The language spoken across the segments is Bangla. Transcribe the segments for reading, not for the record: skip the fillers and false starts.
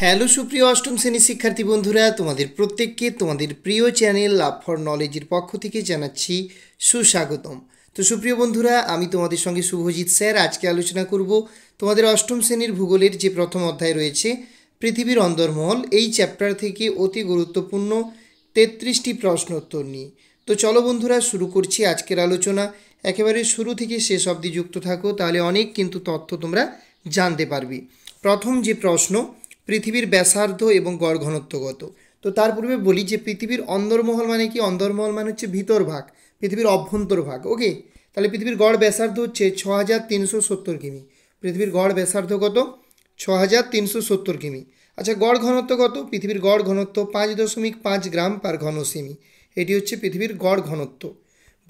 হ্যালো সুপ্রিয় অষ্টম শ্রেণীর শিক্ষার্থী বন্ধুরা, তোমাদের প্রত্যেককে তোমাদের প্রিয় চ্যানেল লাভ ফর নলেজের পক্ষ থেকে জানাচ্ছি সুস্বাগতম। তো সুপ্রিয় বন্ধুরা, আমি তোমাদের সঙ্গে শুভজিৎ স্যার আজকে আলোচনা করব তোমাদের অষ্টম শ্রেণীর ভূগোলের যে প্রথম অধ্যায় রয়েছে পৃথিবীর অন্দরমহল, এই চ্যাপ্টার থেকে অতি গুরুত্বপূর্ণ 33টি প্রশ্ন উত্তর নিয়ে। তো চলো বন্ধুরা, শুরু করছি আজকের আলোচনা। একেবারে শুরু থেকে শেষ অবধি যুক্ত থাকো, তাহলে অনেক কিন্তু তথ্য তোমরা জানতে পারবে। প্রথম যে প্রশ্ন, পৃথিবীর ব্যাসার্ধ এবং গড় ঘনত্ব কত? তো তার পূর্বে বলি যে পৃথিবীর অন্দরমহল মানে কি? অন্দরমহল মানে হচ্ছে ভিতর ভাগ, পৃথিবীর অভ্যন্তর ভাগ। ওকে, তাহলে পৃথিবীর গড় ব্যাসার্ধ হচ্ছে 6370 কিমি। পৃথিবীর গড় ব্যাসার্ধ কত? 6370 কিমি। আচ্ছা, গড় ঘনত্ব কত? পৃথিবীর গড় ঘনত্ব 5.5 গ্রাম পার ঘন সেমি। এটি হচ্ছে পৃথিবীর গড় ঘনত্ব।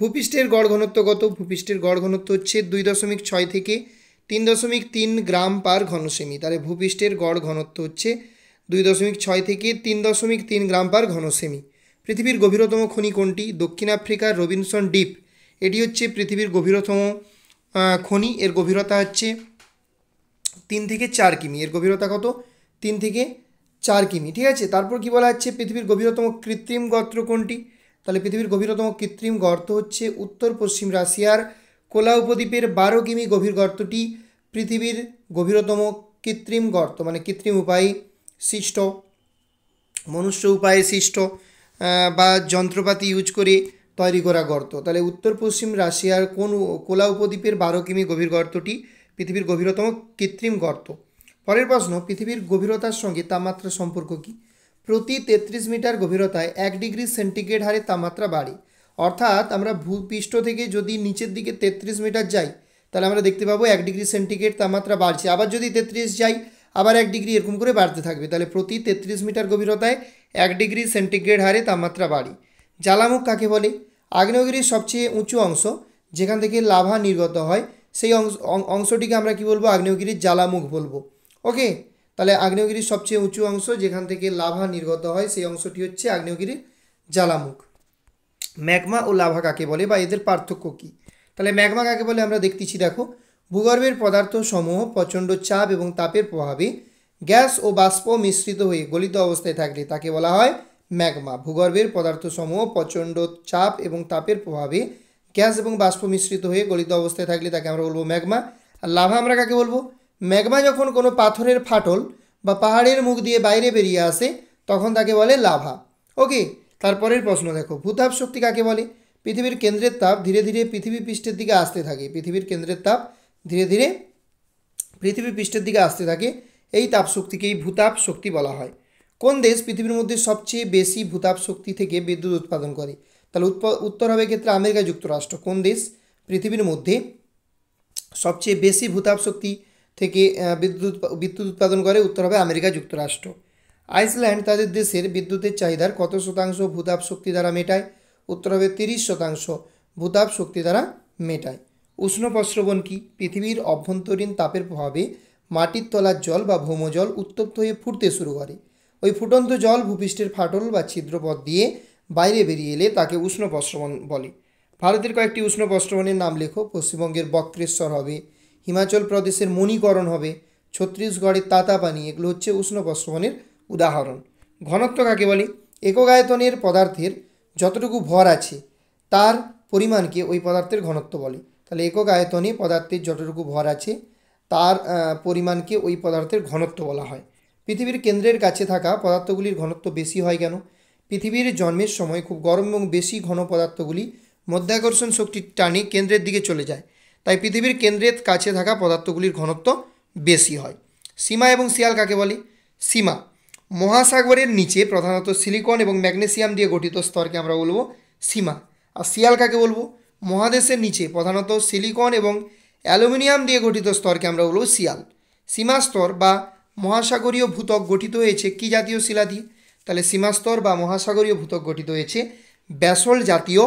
ভূপৃষ্ঠের গড় ঘনত্ব কত? ভূপৃষ্ঠের গড় ঘনত্ব হচ্ছে 2.6 থেকে 3.3 গ্রাম পার ঘন সেমি। তাহলে ভূপৃষ্ঠের গড় ঘনত্ব হচ্ছে 2.6 থেকে 3.3 গ্রাম পার ঘন সেমি। পৃথিবীর গভীরতম খনি কোনটি? দক্ষিণ আফ্রিকার রবিনসন দ্বীপ, এটি হচ্ছে পৃথিবীর গভীরতম খনি। এর গভীরতা হচ্ছে 3 থেকে 4 কিমি। এর গভীরতা কত? 3 থেকে 4 কিমি। ঠিক আছে, তারপর কি বলা হচ্ছে? পৃথিবীর গভীরতম কৃত্রিম গর্ত কোনটি? তাহলে পৃথিবীর গভীরতম কৃত্রিম গর্ত হচ্ছে উত্তর পশ্চিম রাশিয়ার কোলা উপদ্বীপের 12 কিমি গভীর গর্তটি পৃথিবীর গভীরতম কৃত্রিম গর্ত, মানে কৃত্রিম উপায়ে সৃষ্ট, মনুষ্য উপায়ে সৃষ্ট বা যন্ত্রপাতি ইউজ করে তৈরি করা গর্ত। তাহলে উত্তর পশ্চিম রাশিয়ার কোন কোলা উপদ্বীপের 12 কিমি গভীর গর্তটি পৃথিবীর গভীরতম কৃত্রিম গর্ত। পরের প্রশ্ন, পৃথিবীর গভীরতার সঙ্গে তাপমাত্রার সম্পর্ক কী? প্রতি 33 মিটার গভীরতায় 1 ডিগ্রি সেন্টিগ্রেড হারে তাপমাত্রা বাড়ে। অর্থাৎ আমরা ভূপৃষ্ঠ থেকে যদি নিচের দিকে 33 মিটার যাই, তাহলে আমরা দেখতে পাবো 1 ডিগ্রি সেন্টিগ্রেড তাপমাত্রা বাড়ছে। আবার যদি 33 যাই, আবার 1 ডিগ্রি, এরকম করে বাড়তে থাকবে। তাহলে প্রতি 33 মিটার গভীরতায় 1 ডিগ্রি সেন্টিগ্রেড হারে তাপমাত্রা বাড়ে। জ্বালামুখ কাকে বলে? আগ্নেয়গিরির সবচেয়ে উঁচু অংশ যেখান থেকে লাভা নির্গত হয়, সেই অংশটিকে আমরা কি বলবো? আগ্নেয়গিরির জ্বালামুখ বলবো। ওকে, তাহলে আগ্নেয়গিরির সবচেয়ে উঁচু অংশ যেখান থেকে লাভা নির্গত হয়, সেই অংশটি হচ্ছে আগ্নেয়গিরির জ্বালামুখ। ম্যাগমা ও লাভা কাকে বলে বা এদের পার্থক্য কী? তাহলে ম্যাগমা কাকে বলে আমরা দেখতেছি, দেখো। ভূগর্ভের পদার্থ সমূহ প্রচণ্ড চাপ এবং তাপের প্রভাবে গ্যাস ও বাষ্প মিশ্রিত হয়ে গলিত অবস্থায় থাকলে তাকে বলা হয় ম্যাগমা। ভূগর্ভের পদার্থ সমূহ প্রচণ্ড চাপ এবং তাপের প্রভাবে গ্যাস এবং বাষ্প মিশ্রিত হয়ে গলিত অবস্থায় থাকলে তাকে আমরা বলবো ম্যাগমা। আর লাভা আমরা কাকে বলবো? ম্যাগমা যখন কোনো পাথরের ফাটল বা পাহাড়ের মুখ দিয়ে বাইরে বেরিয়ে আসে, তখন তাকে বলে লাভা। ওকে, তারপরের প্রশ্ন দেখো, ভূতাপ শক্তি কাকে বলে? পৃথিবীর কেন্দ্রের তাপ ধীরে ধীরে পৃথিবী পৃষ্ঠের দিকে আসতে থাকে। পৃথিবীর কেন্দ্রের তাপ ধীরে ধীরে পৃথিবী পৃষ্ঠের দিকে আসতে থাকে, এই তাপ শক্তিকেই ভূতাপ শক্তি বলা হয়। কোন দেশ পৃথিবীর মধ্যে সবচেয়ে বেশি ভূতাপ শক্তি থেকে বিদ্যুৎ উৎপাদন করে? তাহলে উত্তর হবে ক্ষেত্রে আমেরিকা যুক্তরাষ্ট্র। কোন দেশ পৃথিবীর মধ্যে সবচেয়ে বেশি ভূতাপ শক্তি থেকে বিদ্যুৎ উৎপাদন করে? উত্তর হবে আমেরিকা যুক্তরাষ্ট্র। আইসল্যান্ড তাদের দেশের বিদ্যুতের চাহিদার কত শতাংশ ভূতাপ শক্তি দ্বারা মেটায়? উত্তর হবে 30% ভূতাপ শক্তি দ্বারা মেটায়। উষ্ণ প্রস্রবণ কি? পৃথিবীর অভ্যন্তরীণ তাপের প্রভাবে মাটির তলার জল বা ভৌমজল উত্তপ্ত হয়ে ফুটতে শুরু করে। ওই ফুটন্ত জল ভূপৃষ্ঠের ফাটল বা ছিদ্রপথ দিয়ে বাইরে বেরিয়ে এলে তাকে উষ্ণ প্রস্রবণ বলে। ভারতের কয়েকটি উষ্ণ প্রস্রবণের নাম লেখো। পশ্চিমবঙ্গের বক্রেশ্বর হবে, হিমাচল প্রদেশের মণিকরণ হবে, ছত্তিশগড়ের তাতাপানি, এগুলো হচ্ছে উষ্ণ প্রস্রবণের উদাহরণ। ঘনত্ব কাকে বলে? একক আয়তনের পদার্থের যতটুকু ভর আছে তার পরিমাণকে ওই পদার্থের ঘনত্ব বলে। তাহলে একক আয়তনে পদার্থের যতটুকু ভর আছে তার পরিমাণকে ওই পদার্থের ঘনত্ব বলা হয়। পৃথিবীর কেন্দ্রের কাছে থাকা পদার্থগুলির ঘনত্ব বেশি হয় কেন? পৃথিবীর জন্মের সময় খুব গরম এবং বেশি ঘন পদার্থগুলি মধ্যাকর্ষণ শক্তির টানে কেন্দ্রের দিকে চলে যায়, তাই পৃথিবীর কেন্দ্রের কাছে থাকা পদার্থগুলির ঘনত্ব বেশি হয়। সীমা এবং শিয়াল কাকে বলে? সীমা মহাসাগরের নিচে প্রধানত সিলিকন এবং ম্যাগনেসিয়াম দিয়ে গঠিত স্তরকে আমরা বলবো সীমা। আর শিয়াল কাকে বলবো? মহাদেশের নিচে প্রধানত সিলিকন এবং অ্যালুমিনিয়াম দিয়ে গঠিত স্তরকে আমরা বলবো শিয়াল। সীমাস্তর বা মহাসাগরীয় ভূত্বক গঠিত হয়েছে কি জাতীয় শিলা দিয়ে? তাহলে সীমাস্তর বা মহাসাগরীয় ভূত্বক গঠিত হয়েছে ব্যাসল্ট জাতীয়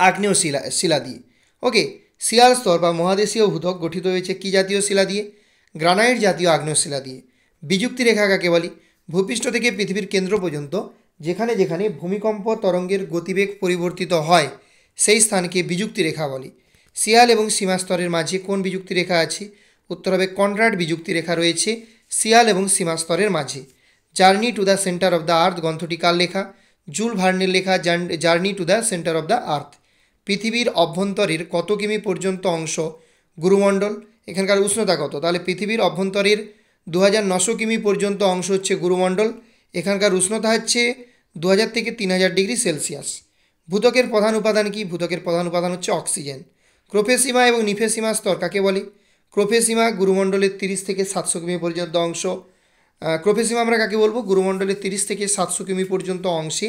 আগ্নেয় শিলা দিয়ে। ওকে, শিয়াল স্তর বা মহাদেশীয় ভূত্বক গঠিত হয়েছে কি জাতীয় শিলা দিয়ে? গ্রানাইট জাতীয় আগ্নেয় শিলা দিয়ে। বিযুক্তি রেখা কাকে বলে? ভূপৃষ্ঠ থেকে পৃথিবীর কেন্দ্র পর্যন্ত যেখানে যেখানে ভূমিকম্প তরঙ্গের গতিবেগ পরিবর্তিত হয় সেই স্থানকে বিযুক্তি রেখা বলে। শিয়াল এবং সীমাস্তরের মাঝে কোন বিযুক্তি রেখা আছে? উত্তর হবে কনরাড বিযুক্তি রেখা রয়েছে শিয়াল এবং সীমা স্তরের মাঝে। Journey to the centre of the earth গ্রন্থটি কার লেখা? জুল ভার্নের লেখা journey to the centre of the earth. পৃথিবীর অভ্যন্তরের কত কিমি পর্যন্ত অংশ গুরুমণ্ডল? এখানকার উষ্ণতা কত? তাহলে পৃথিবীর অভ্যন্তরের 2900 কিমি পর্যন্ত অংশ হচ্ছে গুরুমণ্ডল। এখানকার উষ্ণতা হচ্ছে 2000 থেকে 3000 ডিগ্রি সেলসিয়াস। ভূত্বকের প্রধান উপাদান কি? ভূত্বকের প্রধান উপাদান হচ্ছে অক্সিজেন। ক্রোফেসীমা এবং নিফেসীমা স্তর কাকে বলে? ক্রোফেসীমা গুরুমণ্ডলের 30 থেকে 700 কিমি পর্যন্ত অংশ। ক্রোফেসীমা আমরা কাকে বলবো? গুরুমণ্ডলের 30 থেকে 700 কিমি পর্যন্ত অংশে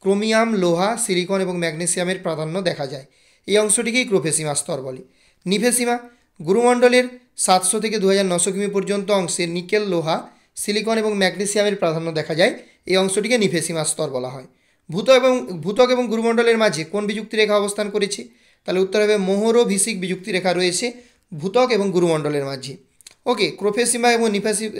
ক্রোমিয়াম, লোহা, সিলিকন এবং ম্যাগনেসিয়ামের প্রাধান্য দেখা যায়। এই অংশটিকেই ক্রোফেসীমা স্তর বলে। নিফেসীমা গুরুমণ্ডলের 700 থেকে 2900 কিমি পর্যন্ত অংশে নিকেল, লোহা, সিলিকন এবং ম্যাগনেসিয়ামের প্রাধান্য দেখা যায়। এই অংশটিকে নিফেসীমা স্তর বলা হয়। ভূত্বক এবং গুরুমণ্ডলের মাঝে কোন বিযুক্তি রেখা অবস্থান করেছে? তাহলে উত্তর হবে মোহরো-ভিসিক বিযুক্তি রেখা রয়েছে ভূত্বক এবং গুরুমণ্ডলের মাঝে। ওকে, ক্রোফেসীমা এবং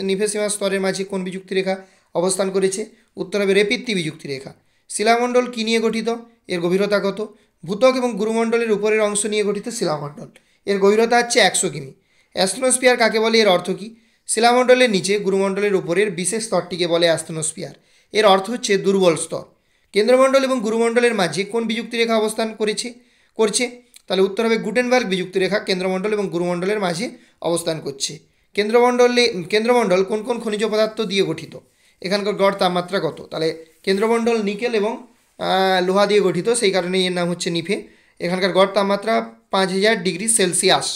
নিফেসীমা স্তরের মাঝে কোন বিযুক্তি রেখা অবস্থান করেছে? উত্তর হবে রেপিত্তি বিযুক্তি রেখা। শিলামণ্ডল কী নিয়ে গঠিত? এর গভীরতা কত? ভূত্বক এবং গুরুমণ্ডলের উপরের অংশ নিয়ে গঠিত শিলামণ্ডল। এর গভীরতা হচ্ছে 100 কিমি। অ্যাস্ট্রোস্ফিয়ার কাকে বলে? এর অর্থ কী? শিলামণ্ডলের নিচে গুরুমণ্ডলের উপরের বিশেষ স্তরটিকে বলে অ্যাস্ট্রোস্ফিয়ার। এর অর্থ হচ্ছে দুর্বল স্তর। কেন্দ্রমণ্ডল এবং গুরুমণ্ডলের মাঝে কোন বিযুক্তি রেখা অবস্থান করছে? তাহলে উত্তর হবে গুটেনবার্গ বিযুক্তি রেখা কেন্দ্রমণ্ডল এবং গুরুমণ্ডলের মাঝে অবস্থান করছে। কেন্দ্রমণ্ডল কোন কোন খনিজ পদার্থ দিয়ে গঠিত? এখানকার গড় তাপমাত্রা কত? তাহলে কেন্দ্রমণ্ডল নিকেল এবং লোহা দিয়ে গঠিত, সেই কারণে এর নাম হচ্ছে নিফে। এখানকার গড় তাপমাত্রা 5000 ডিগ্রি সেলসিয়াস।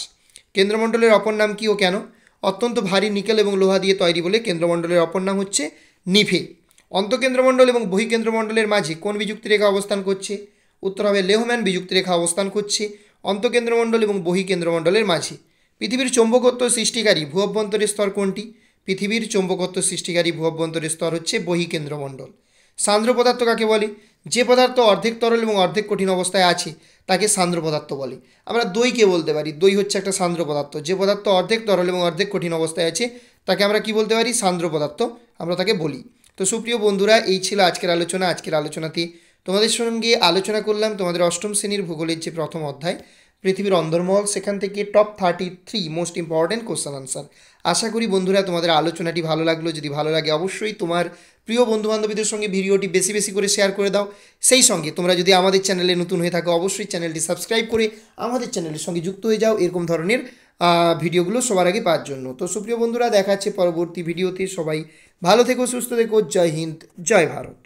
কেন্দ্রমণ্ডলের অপর নাম কী ও কেন? অত্যন্ত ভারী নিকেল এবং লোহা দিয়ে তৈরি বলে কেন্দ্রমণ্ডলের অপর নাম হচ্ছে নিফে। অন্তঃকেন্দ্রমণ্ডল এবং বহিকেন্দ্রমণ্ডলের মাঝে কোন বিযুক্তি রেখা অবস্থান করছে? উত্তর হবে লেহম্যান বিযুক্তি রেখা অবস্থান করছে অন্তঃকেন্দ্রমণ্ডল এবং বহিকেন্দ্রমণ্ডলের মাঝে। পৃথিবীর চৌম্বকত্ব সৃষ্টিকারী ভূঅভ্যন্তরের স্তর কোনটি? পৃথিবীর চৌম্বকত্ব সৃষ্টিকারী ভূঅভ্যন্তরের স্তর হচ্ছে বহিকেন্দ্রমণ্ডল। সান্দ্র পদার্থ কাকে বলে? যে পদার্থ অর্ধেক তরল এবং অর্ধেক কঠিন অবস্থায় আছে তাকে সান্দ্র পদার্থ বলে। আমরা দইকে বলতে পারি দই হচ্ছে একটা সান্দ্র পদার্থ। যে পদার্থ অর্ধেক তরল এবং অর্ধেক কঠিন অবস্থায় আছে তাকে আমরা কি বলতে পারি? সান্দ্র পদার্থ আমরা তাকে বলি। তো সুপ্রিয় বন্ধুরা, এই ছিল আজকের আলোচনা। আজকের আলোচনাতে তোমাদের সঙ্গে আলোচনা করলাম তোমাদের অষ্টম শ্রেণীর ভূগোলের যে প্রথম অধ্যায় পৃথিবীর অন্দরমহল, সেখান থেকে top 33 most important question answer. আশা করি বন্ধুরা তোমাদের আলোচনাটি ভালো লাগলো। যদি ভালো লাগে অবশ্যই তোমার প্রিয় বন্ধুবান্ধবীদের সঙ্গে ভিডিওটি বেশি বেশি করে শেয়ার করে দাও। সেই সঙ্গে তোমরা যদি আমাদের চ্যানেলে নতুন হয়ে থাকো অবশ্যই চ্যানেলটি সাবস্ক্রাইব করে আমাদের চ্যানেলের সঙ্গে যুক্ত হয়ে যাও এরকম ধরনের ভিডিওগুলো সবার আগে পাওয়ার জন্য। তো সুপ্রিয় বন্ধুরা, দেখা হচ্ছে পরবর্তী ভিডিওতে। সবাই ভালো থেকো, সুস্থ থেকো। জয় হিন্দ, জয় ভারত।